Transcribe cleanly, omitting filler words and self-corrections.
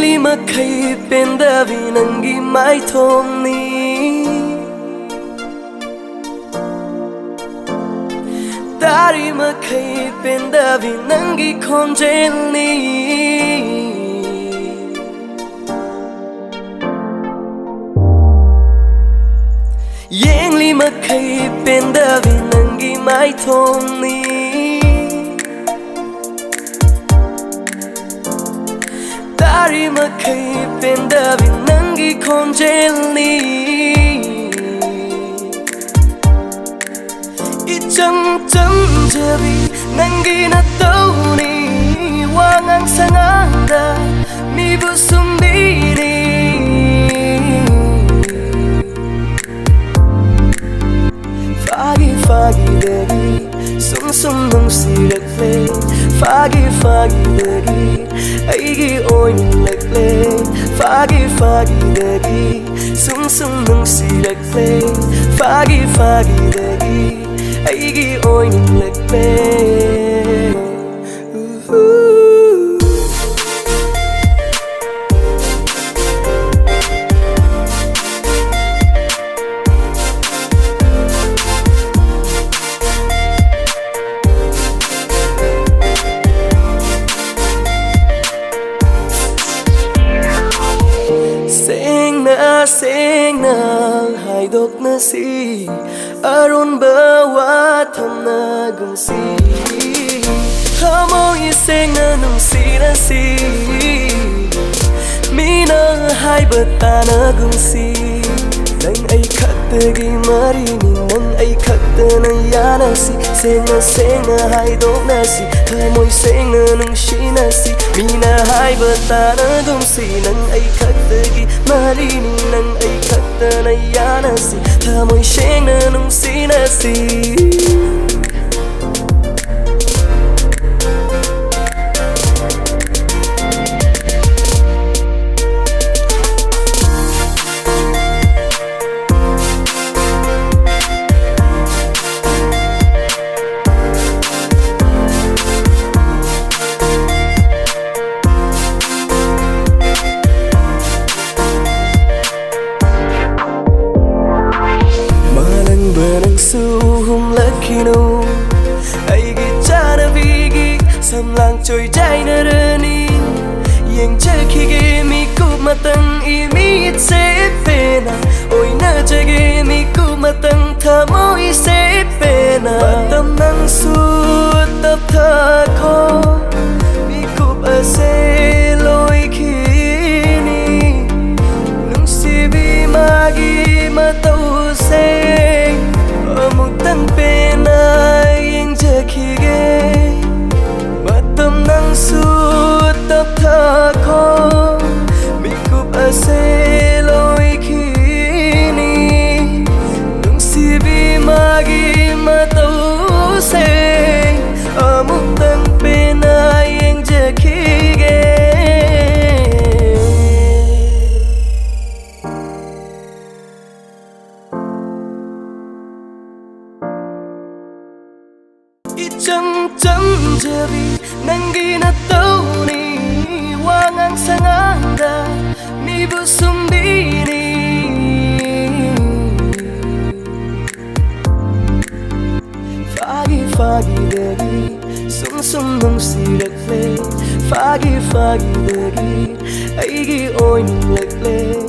li makai pendavi nangi mai thomni Dari makai pendavi nangi konjelni Yang li makai pendavi nangi mai thomni Dari makai pendavi nangi konjelni Ichang chang jabi nangi na tauni Wangang sanganda mi busumbiri Fagi fagi dagi sum sum nung sirakle Fagi fagi dagi aigi oin lakle Fagi fagi dagi sum sum nung sirakle Fagi fagi dagi aigi oin lakle Seng na haidok na si Aron bawa tham na gung si Hamo iseng na nung si na si Mina hai bata na gung si Nang ay katagi marini Nang ay katana yana si Seng na haidok na si Hamo iseng na nung si na si Mina hai bata na gung si Nang ay katagi marini Nang ay katana yana si Thamoy seng na nung si na si Hum lakino aigi chana vigi samlang choi jai na rani yang chakige mi kup matang I mi se pena oi na jage mi kup matang thamo I se pena batam nang su tap tha kho mi kup ase loi khini nung si vi magi matau se Amuk tan pena yang jakige Matam nang su tap tha ko Mikup ase loi kini Nung si vi magi matau se Amuk tan pena yang jakige Ichang chang jabi nangi na tauni Wangang sanganda mi busumbiri Fagi fagi dagi sum sum nung sirakle Fagi fagi dagi aigi oin lakle